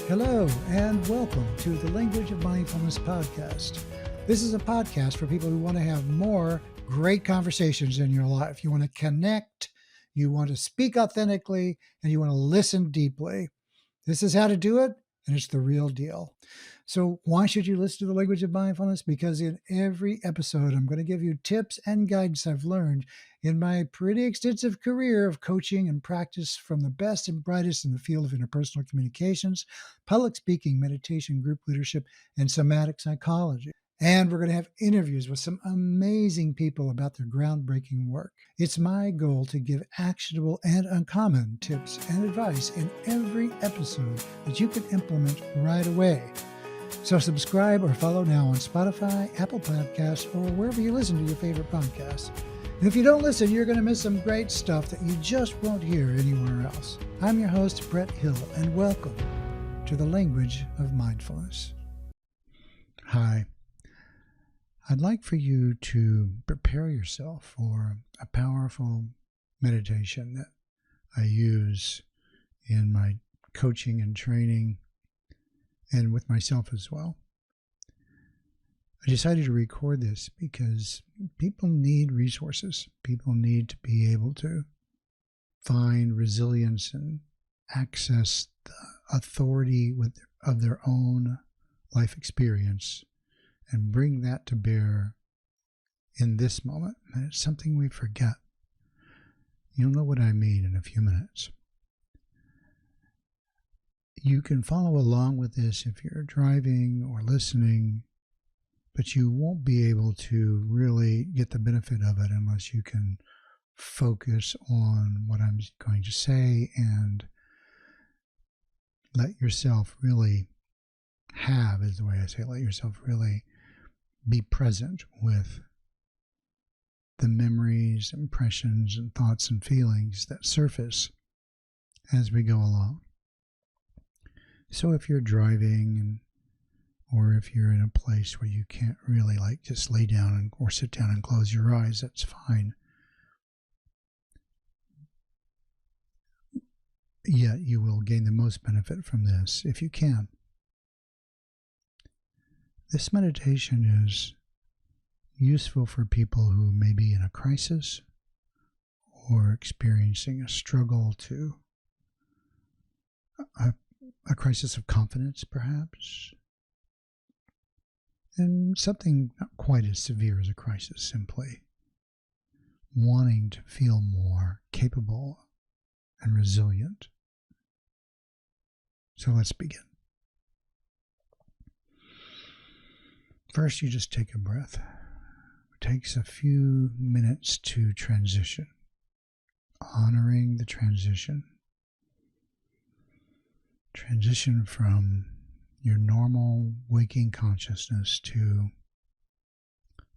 Hello, and welcome to the Language of Mindfulness podcast. This is a podcast for people who want to have more great conversations in your life. You want to connect, you want to speak authentically, and you want to listen deeply. This is how to do it, and it's the real deal. So why should you listen to the Language of Mindfulness? Because in every episode, I'm going to give you tips and guidance I've learned in my pretty extensive career of coaching and practice from the best and brightest in the field of interpersonal communications, public speaking, meditation, group leadership, and somatic psychology. And we're going to have interviews with some amazing people about their groundbreaking work. It's my goal to give actionable and uncommon tips and advice in every episode that you can implement right away. So subscribe or follow now on Spotify, Apple Podcasts, or wherever you listen to your favorite podcasts. And if you don't listen, you're going to miss some great stuff that you just won't hear anywhere else. I'm your host, Brett Hill, and welcome to the Language of Mindfulness. Hi. I'd like for you to prepare yourself for a powerful meditation that I use in my coaching and training and with myself as well. I decided to record this because people need resources. People need to be able to find resilience and access the authority of their own life experience and bring that to bear in this moment. And it's something we forget. You'll know what I mean in a few minutes. You can follow along with this if you're driving or listening, but you won't be able to really get the benefit of it unless you can focus on what I'm going to say and let yourself really is the way I say it, let yourself really be present with the memories, impressions, and thoughts and feelings that surface as we go along. So if you're driving or if you're in a place where you can't really just lay down or sit down and close your eyes, that's fine. Yet you will gain the most benefit from this if you can. This meditation is useful for people who may be in a crisis or experiencing a struggle to a crisis of confidence, perhaps, and something not quite as severe as a crisis, simply wanting to feel more capable and resilient. So let's begin. First, you just take a breath. It takes a few minutes to transition, honoring the transition. Transition from your normal waking consciousness to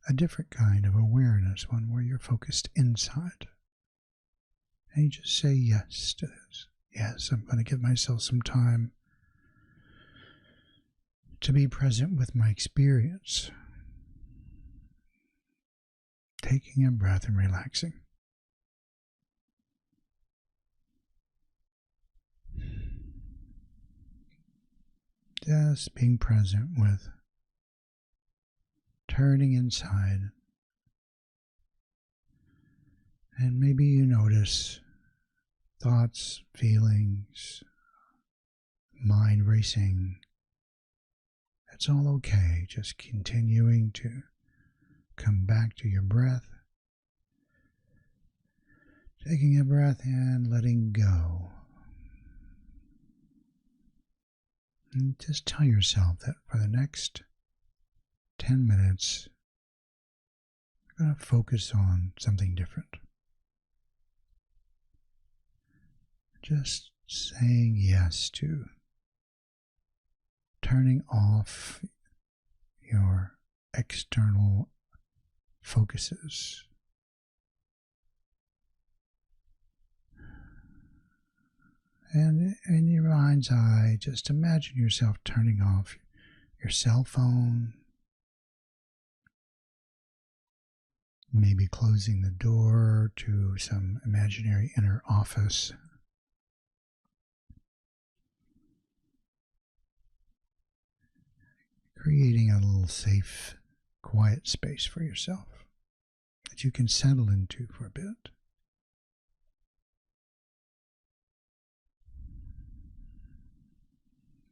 a different kind of awareness, one where you're focused inside. And you just say yes to this. Yes, I'm going to give myself some time to be present with my experience. Taking a breath and relaxing. Just being present with turning inside. And maybe you notice thoughts, feelings, mind racing. It's all okay. Just continuing to come back to your breath. Taking a breath and letting go. And just tell yourself that for the next 10 minutes, you're going to focus on something different. Just saying yes to turning off your external focuses. And in your mind's eye, just imagine yourself turning off your cell phone, maybe closing the door to some imaginary inner office. creating a little safe, quiet space for yourself that you can settle into for a bit.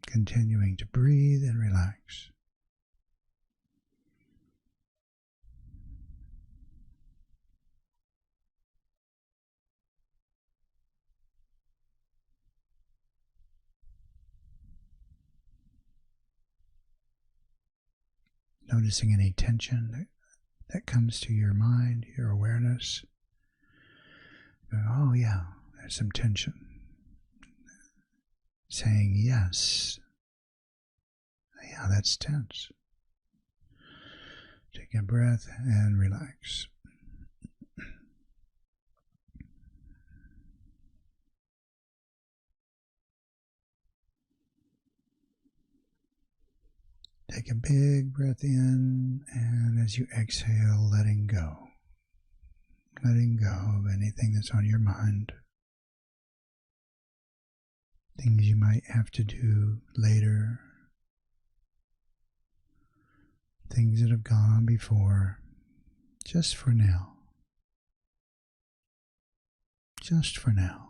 Continuing to breathe and relax. Noticing any tension that comes to your mind, your awareness. Going, oh yeah, there's some tension. Saying yes. Yeah, that's tense. Take a breath and relax. Take a big breath in, and as you exhale, letting go. Letting go of anything that's on your mind. Things you might have to do later. Things that have gone on before. Just for now. Just for now.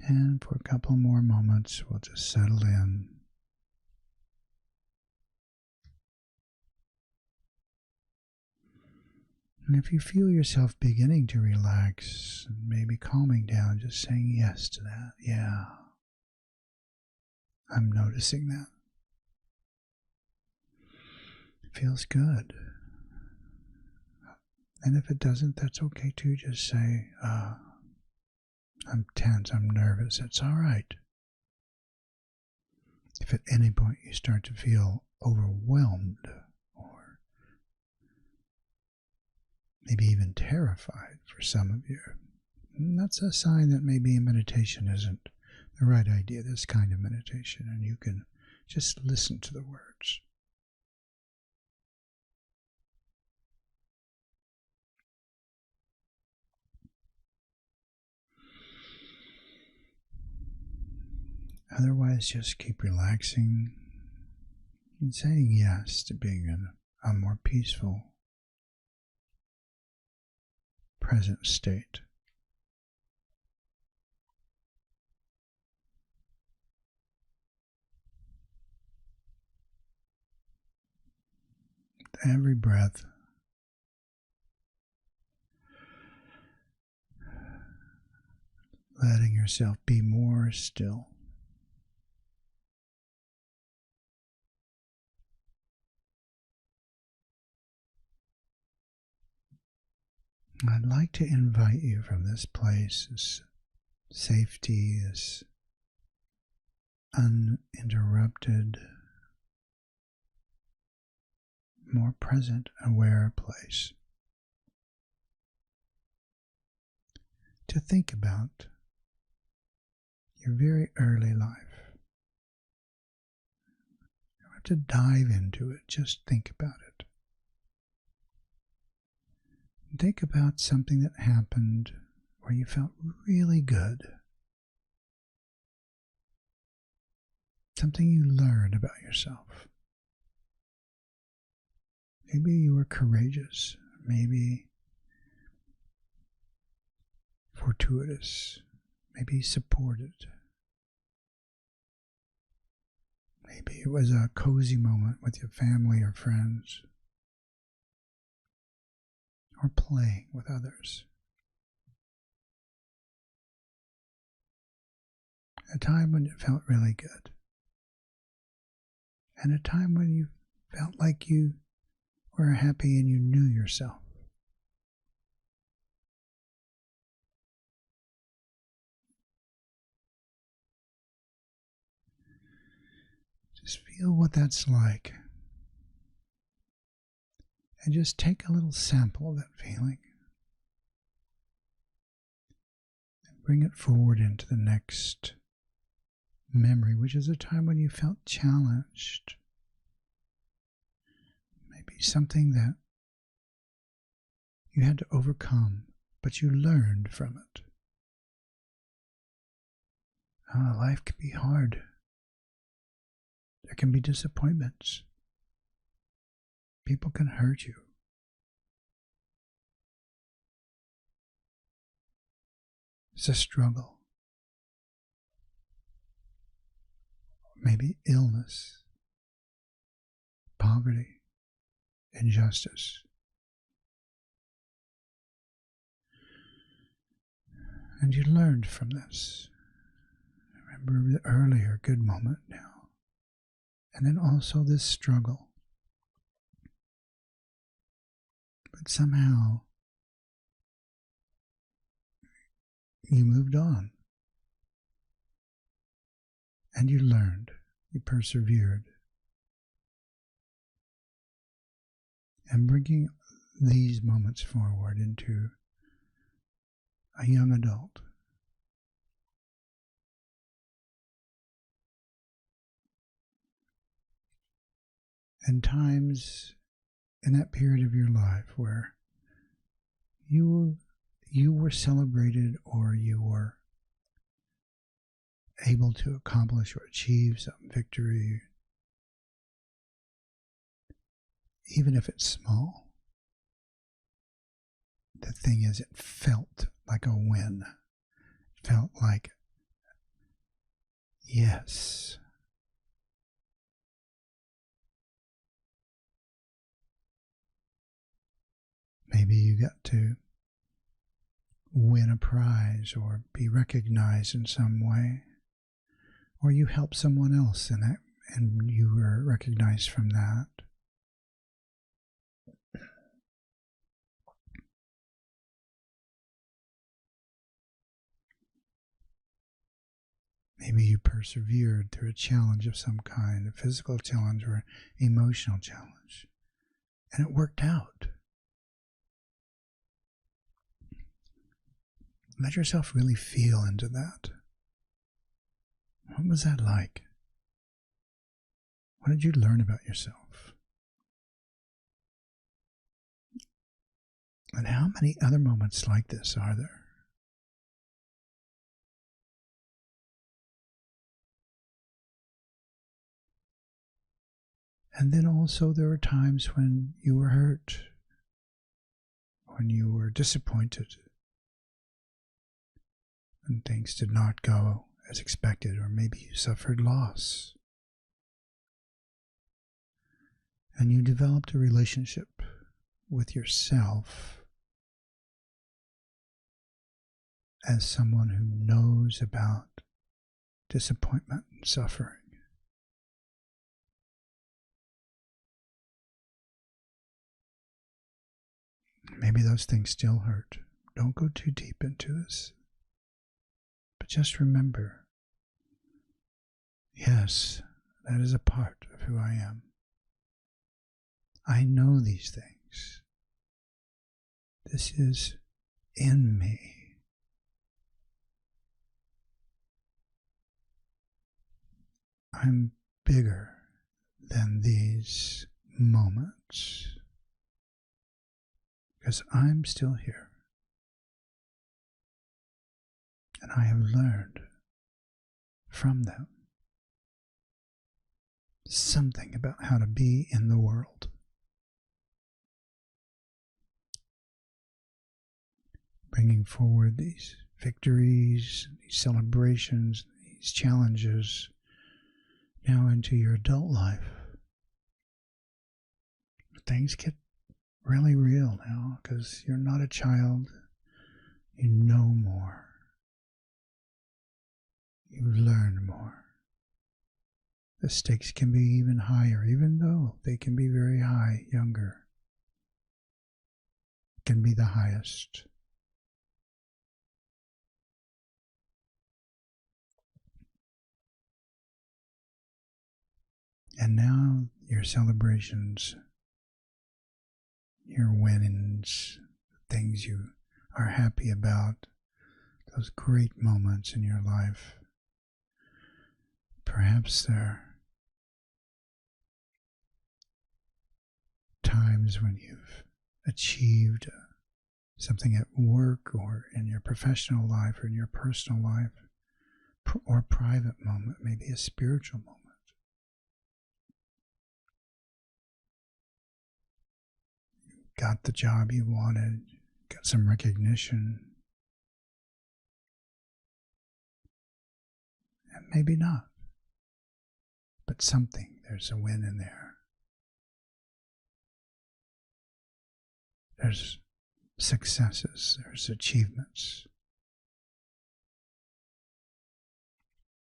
And for a couple more moments, we'll just settle in. And if you feel yourself beginning to relax, maybe calming down, just saying yes to that. Yeah, I'm noticing that. It feels good. And if it doesn't, that's okay too. Just say, I'm tense, I'm nervous. It's all right. If at any point you start to feel overwhelmed or maybe even terrified for some of you, that's a sign that maybe meditation isn't the right idea, this kind of meditation, and you can just listen to the words. Otherwise, just keep relaxing and saying yes to being in a more peaceful, present state. With every breath, letting yourself be more still. I'd like to invite you from this place, this safety, this uninterrupted, more present, aware place, to think about your very early life. You don't have to dive into it, just think about it. Think about something that happened where you felt really good. Something you learned about yourself. Maybe you were courageous, maybe fortuitous, maybe supported. Maybe it was a cozy moment with your family or friends, or playing with others. A time when it felt really good. And a time when you felt like you were happy and you knew yourself. Just feel what that's like. And just take a little sample of that feeling. And bring it forward into the next memory, which is a time when you felt challenged, something that you had to overcome, but you learned from it. Life can be hard. There can be disappointments. People can hurt you. It's a struggle. Maybe illness, poverty, injustice. And you learned from this. Remember the earlier good moment now. And then also this struggle. But somehow you moved on. And you learned. You persevered. And bringing these moments forward into a young adult. And times in that period of your life where you were celebrated or you were able to accomplish or achieve some victory, even if it's small. The thing is, it felt like a win. It felt like, yes. Maybe you got to win a prize or be recognized in some way. Or you helped someone else in that, and you were recognized from that. Maybe you persevered through a challenge of some kind, a physical challenge or emotional challenge, and it worked out. Let yourself really feel into that. What was that like? What did you learn about yourself? And how many other moments like this are there? And then also there were times when you were hurt, when you were disappointed, when things did not go as expected, or maybe you suffered loss. And you developed a relationship with yourself as someone who knows about disappointment and suffering. Maybe those things still hurt. Don't go too deep into this. But just remember, yes, that is a part of who I am. I know these things. This is in me. I'm bigger than these moments because I'm still here. And I have learned from them something about how to be in the world. Bringing forward these victories, these celebrations, these challenges now into your adult life. Things get really real now because you're not a child. You know more. You learn more. The stakes can be even higher, even though they can be very high, younger. It can be the highest. And now your celebrations, your winnings, things you are happy about, those great moments in your life. Perhaps they're times times when you've achieved something at work or in your professional life or in your personal life or private moment, maybe a spiritual moment. You got the job you wanted, got some recognition, and maybe not, but something, there's a win in there. There's successes, there's achievements.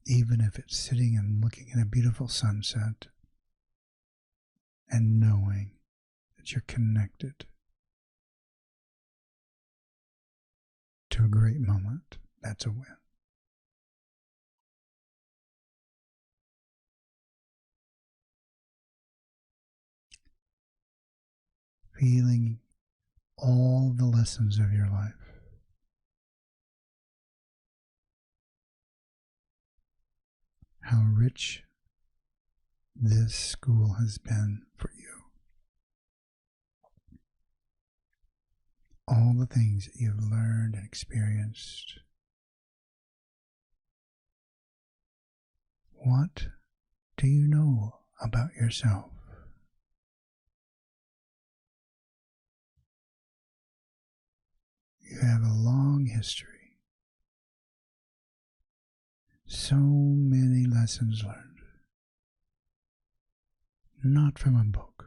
Even if it's sitting and looking at a beautiful sunset and knowing that you're connected to a great moment, that's a win. Feeling all the lessons of your life. How rich this school has been for you. All the things that you've learned and experienced. What do you know about yourself? You have a long history. So many lessons learned. Not from a book,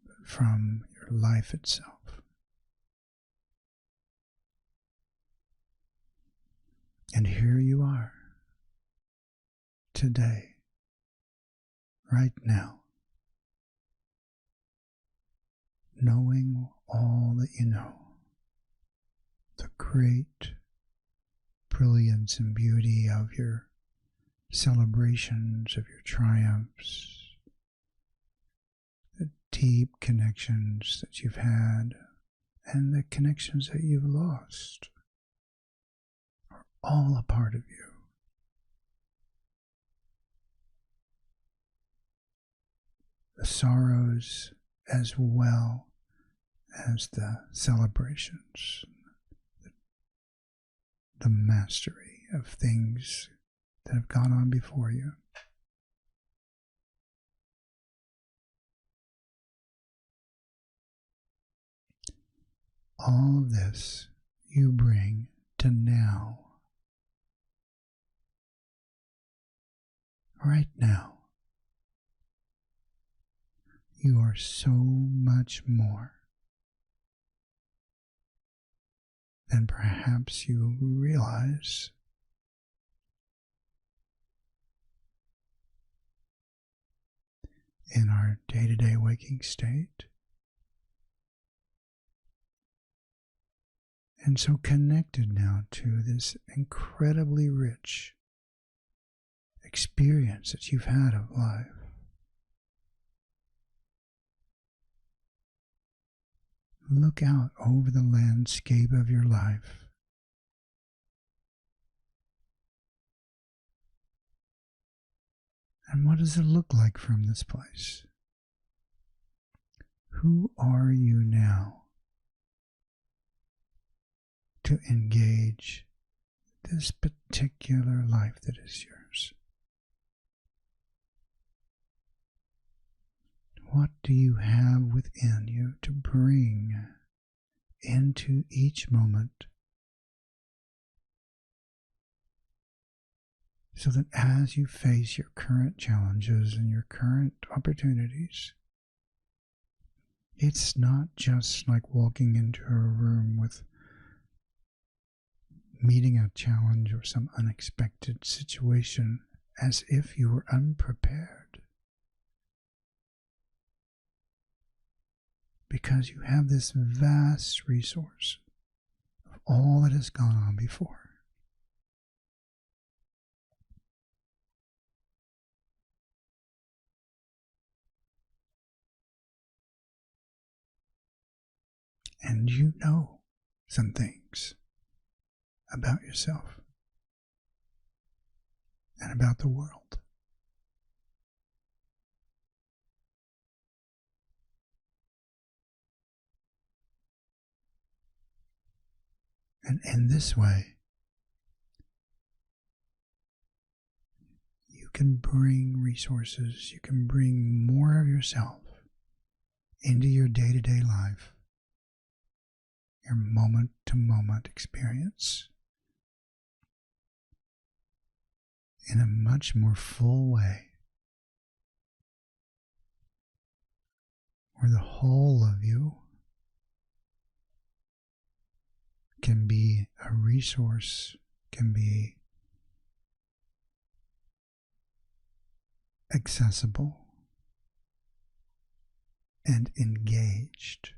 but from your life itself. And here you are, today, right now, knowing all that you know, the great brilliance and beauty of your celebrations, of your triumphs, the deep connections that you've had, and the connections that you've lost are all a part of you. The sorrows as well as the celebrations, the mastery of things that have gone on before you. All of this you bring to now, right now. You are so much more than perhaps you realize. In our day-to-day waking state. And so connected now to this incredibly rich experience that you've had of life. Look out over the landscape of your life. And what does it look like from this place? Who are you now to engage this particular life that is yours? What do you have within you to bring into each moment so that as you face your current challenges and your current opportunities, it's not just like walking into a room with meeting a challenge or some unexpected situation as if you were unprepared. Because you have this vast resource of all that has gone on before. And you know some things about yourself and about the world. And in this way, you can bring resources, you can bring more of yourself into your day-to-day life, your moment-to-moment experience in a much more full way, where the whole of you can be a resource, can be accessible and engaged.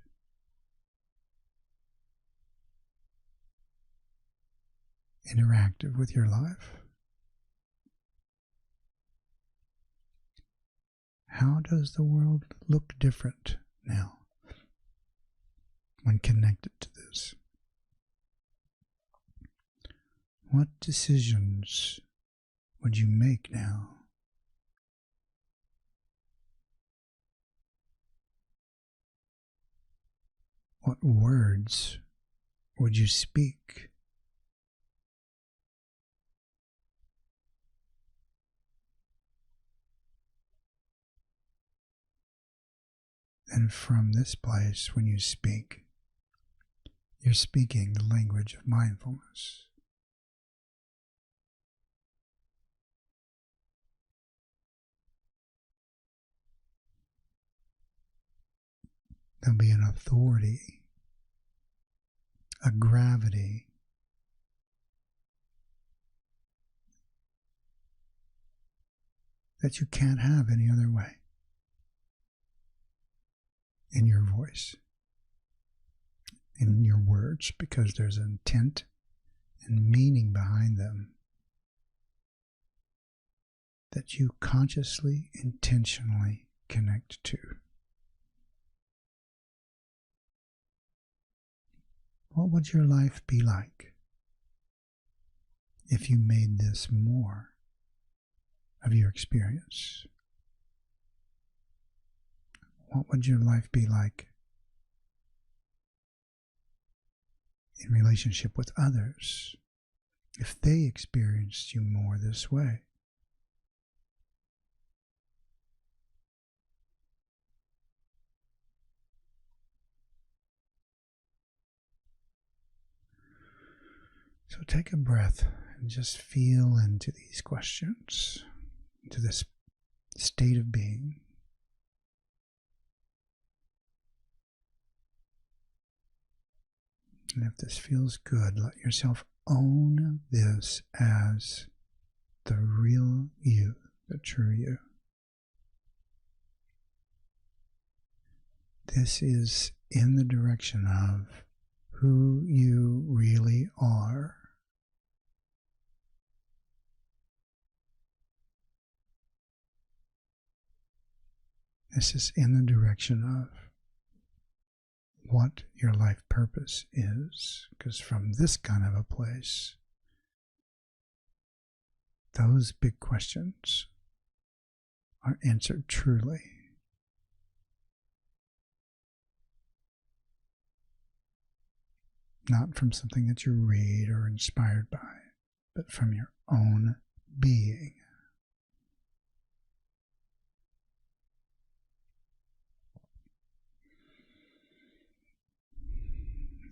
Interactive with your life. How does the world look different now when connected to this? What decisions would you make now? What words would you speak? And from this place, when you speak, you're speaking the language of mindfulness. There'll be an authority, a gravity that you can't have any other way in your voice, in your words, because there's intent and meaning behind them that you consciously, intentionally connect to. What would your life be like if you made this more of your experience? What would your life be like in relationship with others if they experienced you more this way? So take a breath and just feel into these questions, into this state of being. And if this feels good, let yourself own this as the real you, the true you. This is in the direction of who you really are. This is in the direction of what your life purpose is, because from this kind of a place, those big questions are answered truly. Not from something that you read or inspired by, but from your own being.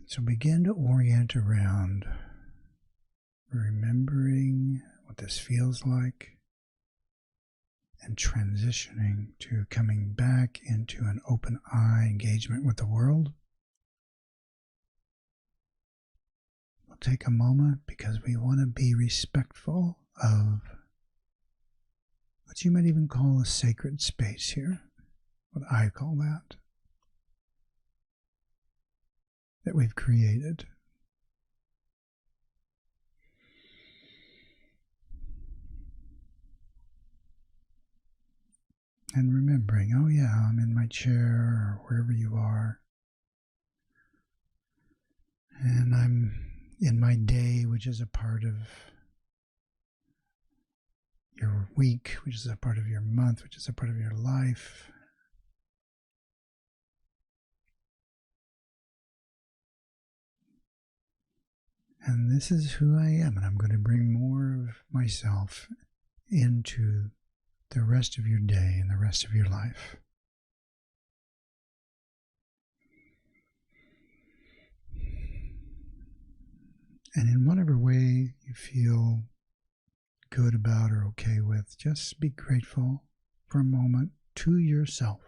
So begin to orient around remembering what this feels like and transitioning to coming back into an open eye engagement with the world. We'll take a moment because we want to be respectful of what you might even call a sacred space here, what I call that we've created. And remembering, oh yeah, I'm in my chair or wherever you are. And I'm in my day, which is a part of your week, which is a part of your month, which is a part of your life. And this is who I am, and I'm going to bring more of myself into the rest of your day and the rest of your life. And in whatever way you feel good about or okay with, just be grateful for a moment to yourself.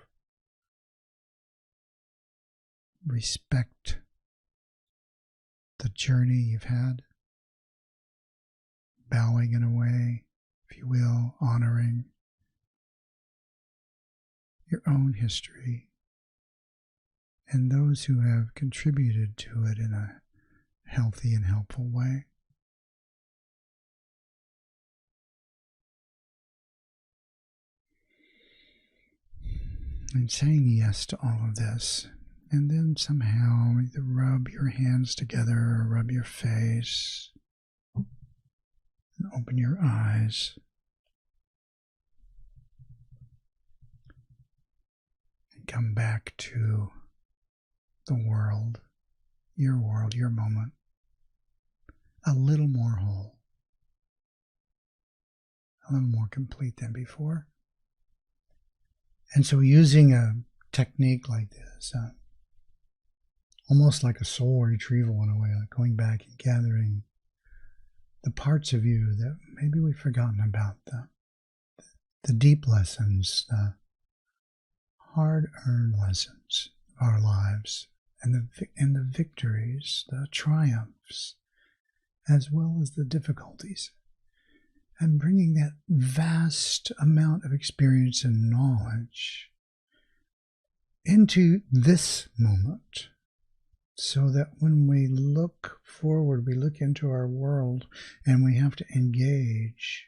Respect the journey you've had, bowing in a way, if you will, honoring your own history and those who have contributed to it in a healthy and helpful way. And saying yes to all of this, and then somehow either rub your hands together or rub your face and open your eyes and come back to the world, your moment, a little more whole, a little more complete than before. And so using a technique like this, almost like a soul retrieval in a way, like going back and gathering the parts of you that maybe we've forgotten about, the deep lessons, the hard-earned lessons of our lives, and the victories, the triumphs, as well as the difficulties, and bringing that vast amount of experience and knowledge into this moment, so that when we look forward, we look into our world and we have to engage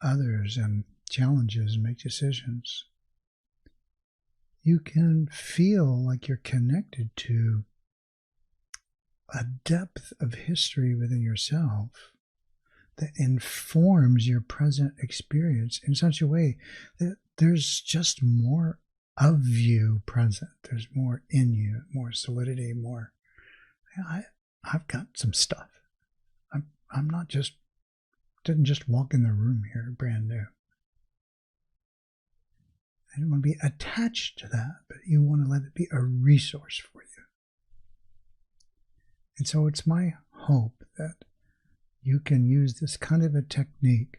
others and challenges and make decisions, you can feel like you're connected to a depth of history within yourself that informs your present experience in such a way that there's just more of you present. There's more in you, more solidity, more. I've got some stuff. I'm not just, didn't just walk in the room here brand new. I don't want to be attached to that, but you want to let it be a resource for you. And so it's my hope that you can use this kind of a technique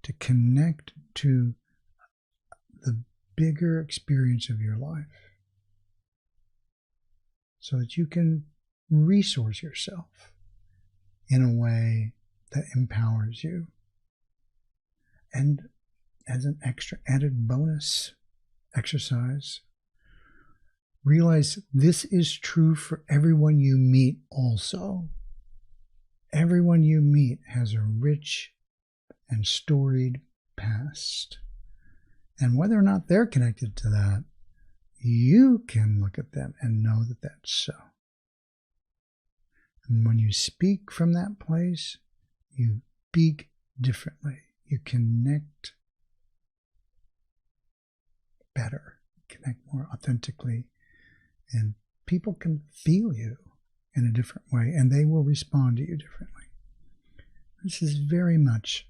to connect to the bigger experience of your life, so that you can resource yourself in a way that empowers you. And as an extra added bonus exercise, realize this is true for everyone you meet also. Everyone you meet has a rich and storied past. And whether or not they're connected to that, you can look at them and know that that's so. And when you speak from that place, you speak differently. You connect better, connect more authentically, and people can feel you in a different way, and they will respond to you differently. This is very much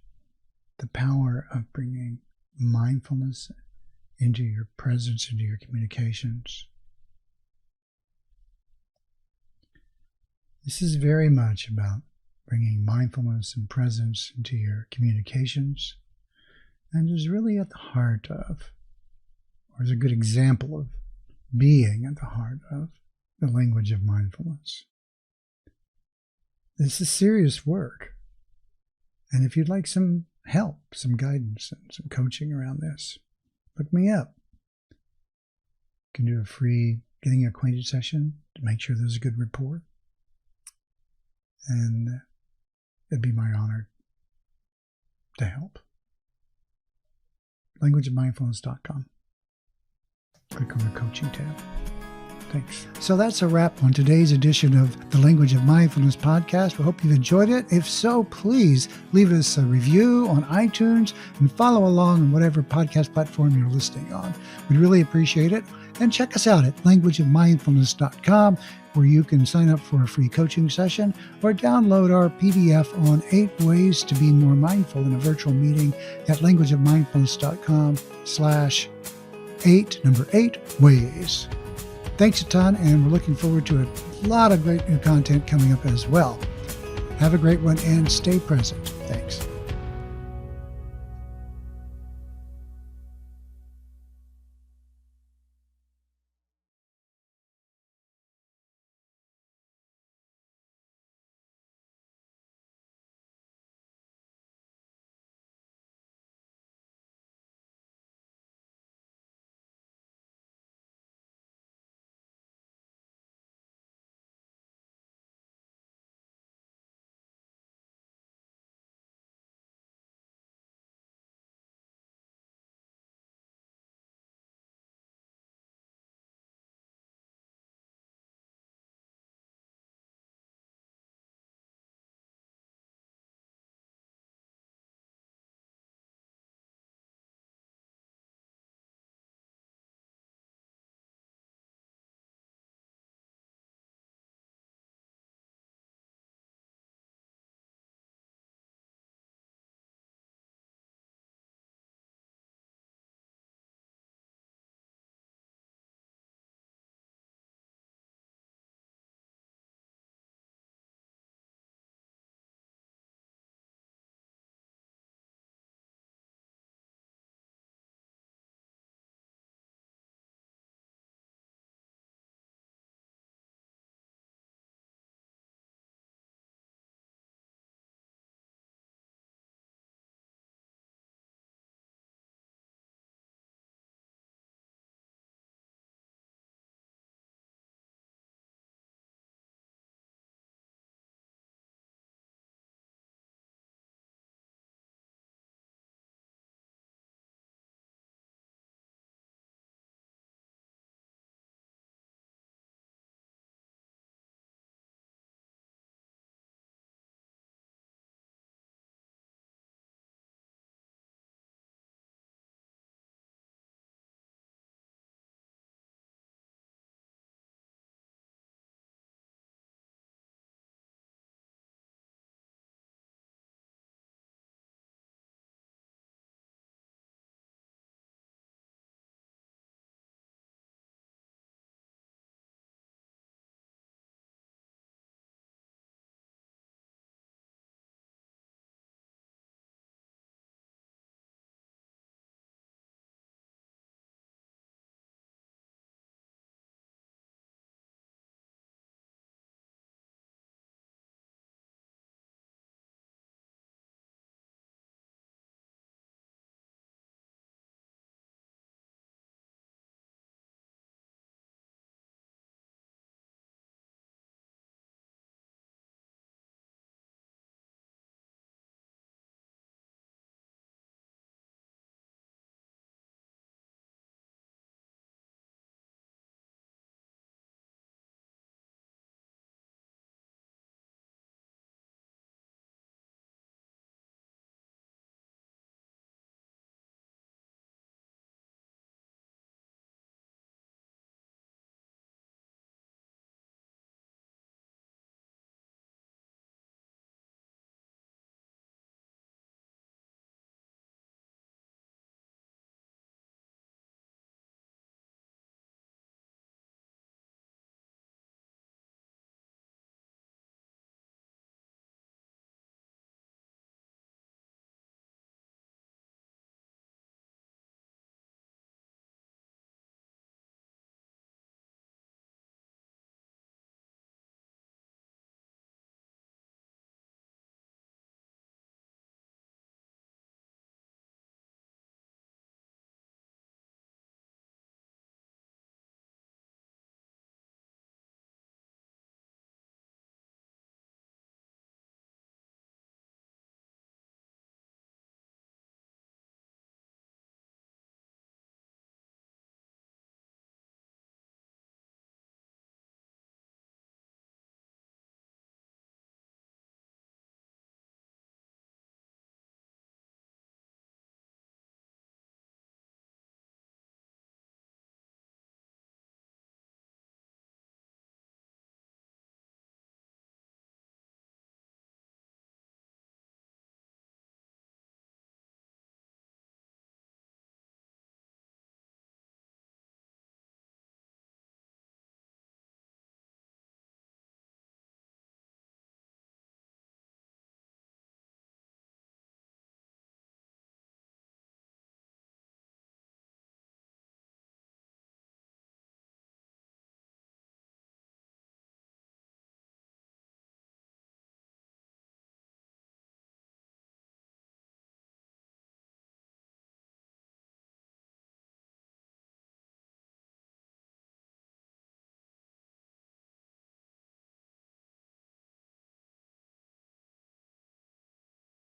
the power of bringing mindfulness into your presence, into your communications. This is very much about bringing mindfulness and presence into your communications, and is really at the heart of, or is a good example of, being at the heart of the language of mindfulness. This is serious work. And if you'd like some help, some guidance, and some coaching around this, look me up. You can do a free getting acquainted session to make sure there's a good rapport. And it'd be my honor to help. languageofmindfulness.com. Click on the coaching tab. Thanks. So that's a wrap on today's edition of the Language of Mindfulness podcast. We hope you've enjoyed it. If so, please leave us a review on iTunes and follow along on whatever podcast platform you're listening on. We'd really appreciate it. And check us out at languageofmindfulness.com, where you can sign up for a free coaching session or download our PDF on 8 ways to be more mindful in a virtual meeting at languageofmindfulness.com/8 ways. Thanks a ton, and we're looking forward to a lot of great new content coming up as well. Have a great one and stay present. Thanks.